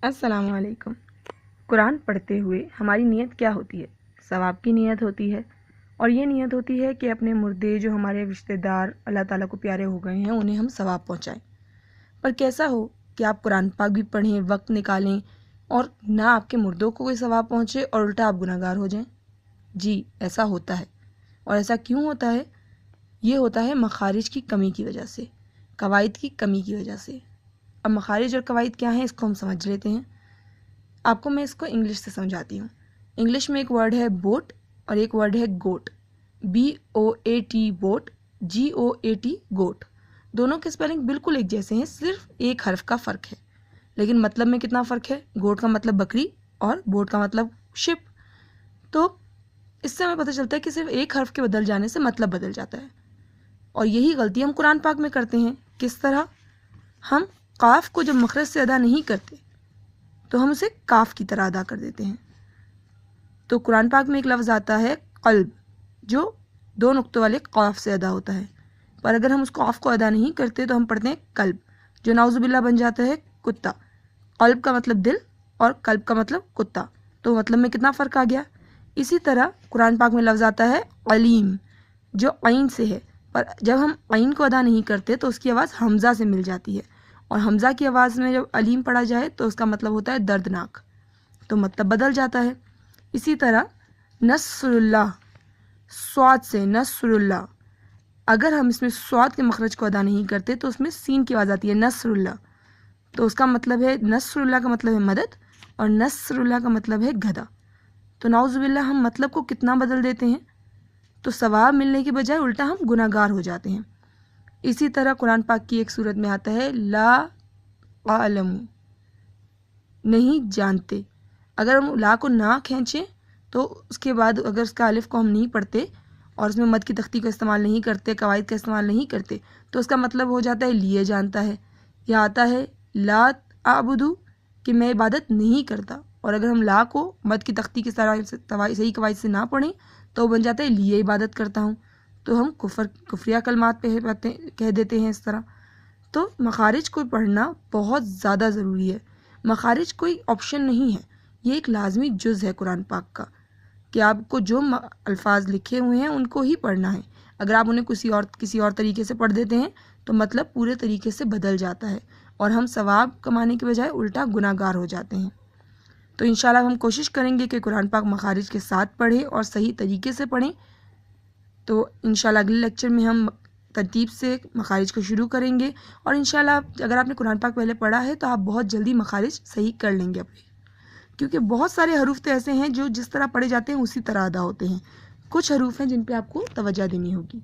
السلام علیکم۔ قرآن پڑھتے ہوئے ہماری نیت کیا ہوتی ہے؟ ثواب کی نیت ہوتی ہے، اور یہ نیت ہوتی ہے کہ اپنے مردے جو ہمارے رشتہ دار اللہ تعالیٰ کو پیارے ہو گئے ہیں انہیں ہم ثواب پہنچائیں۔ پر کیسا ہو کہ آپ قرآن پاک بھی پڑھیں، وقت نکالیں، اور نہ آپ کے مردوں کو کوئی ثواب پہنچے اور الٹا آپ گناہ گار ہو جائیں؟ جی ایسا ہوتا ہے۔ اور ایسا کیوں ہوتا ہے؟ یہ ہوتا ہے مخارج کی کمی کی وجہ سے، قواعد کی کمی کی وجہ سے۔ اب مخارج اور قواعد کیا ہیں اس کو ہم سمجھ لیتے ہیں۔ آپ کو میں اس کو انگلش سے سمجھاتی ہوں۔ انگلش میں ایک ورڈ ہے بوٹ اور ایک ورڈ ہے گوٹ، BOAT بوٹ، GOAT گوٹ۔ دونوں کے سپیلنگ بالکل ایک جیسے ہیں، صرف ایک حرف کا فرق ہے، لیکن مطلب میں کتنا فرق ہے۔ گوٹ کا مطلب بکری اور بوٹ کا مطلب شپ۔ تو اس سے ہمیں پتہ چلتا ہے کہ صرف ایک حرف کے بدل جانے سے مطلب بدل جاتا ہے، اور یہی غلطی ہم قرآن پاک میں کرتے ہیں۔ کس طرح؟ ہم قاف کو جب مخرج سے ادا نہیں کرتے تو ہم اسے کاف کی طرح ادا کر دیتے ہیں۔ تو قرآن پاک میں ایک لفظ آتا ہے قلب، جو دو نقطوں والے قاف سے ادا ہوتا ہے، پر اگر ہم اس قاف کو ادا نہیں کرتے تو ہم پڑھتے ہیں قلب، جو نعوذ باللہ بن جاتا ہے کتا۔ قلب کا مطلب دل اور قلب کا مطلب کتا، تو مطلب میں کتنا فرق آ گیا۔ اسی طرح قرآن پاک میں لفظ آتا ہے علیم، جو عین سے ہے، پر جب ہم عین کو ادا نہیں کرتے تو اس کی آواز حمزہ سے مل جاتی ہے، اور حمزہ کی آواز میں جب علیم پڑھا جائے تو اس کا مطلب ہوتا ہے دردناک، تو مطلب بدل جاتا ہے۔ اسی طرح نصر اللہ، صاد سے نصر اللہ، اگر ہم اس میں صاد کے مخرج کو ادا نہیں کرتے تو اس میں سین کی آواز آتی ہے نصر اللہ، تو اس کا مطلب ہے نصر اللہ کا مطلب ہے مدد، اور نصر اللہ کا مطلب ہے گدھا۔ تو نعوذ باللہ ہم مطلب کو کتنا بدل دیتے ہیں، تو ثواب ملنے کی بجائے الٹا ہم گناہ گار ہو جاتے ہیں۔ اسی طرح قرآن پاک کی ایک صورت میں آتا ہے لا اعلم، نہیں جانتے۔ اگر ہم لا کو نہ کھینچیں تو اس کے بعد اگر اس کا الف کو ہم نہیں پڑھتے اور اس میں مد کی تختی کا استعمال نہیں کرتے، قواعد کا استعمال نہیں کرتے، تو اس کا مطلب ہو جاتا ہے لیے جانتا ہے، یا آتا ہے لا اعبدو، کہ میں عبادت نہیں کرتا، اور اگر ہم لا کو مد کی تختی کی صحیح قواعد سے نہ پڑھیں تو وہ بن جاتا ہے لیے عبادت کرتا ہوں، تو ہم کفریہ کلمات پہ کہہ دیتے ہیں اس طرح۔ تو مخارج کو پڑھنا بہت زیادہ ضروری ہے۔ مخارج کوئی آپشن نہیں ہے، یہ ایک لازمی جز ہے قرآن پاک کا، کہ آپ کو جو الفاظ لکھے ہوئے ہیں ان کو ہی پڑھنا ہے۔ اگر آپ انہیں کسی اور طریقے سے پڑھ دیتے ہیں تو مطلب پورے طریقے سے بدل جاتا ہے، اور ہم ثواب کمانے کے بجائے الٹا گناہ گار ہو جاتے ہیں۔ تو انشاءاللہ ہم کوشش کریں گے کہ قرآن پاک مخارج کے ساتھ پڑھیں اور صحیح طریقے سے پڑھیں۔ تو انشاءاللہ اگلے لیکچر میں ہم ترتیب سے مخارج کو شروع کریں گے، اور انشاءاللہ اگر آپ نے قرآن پاک پہلے پڑھا ہے تو آپ بہت جلدی مخارج صحیح کر لیں گے اپنے، کیونکہ بہت سارے حروف تو ایسے ہیں جو جس طرح پڑھے جاتے ہیں اسی طرح ادا ہوتے ہیں، کچھ حروف ہیں جن پہ آپ کو توجہ دینی ہوگی۔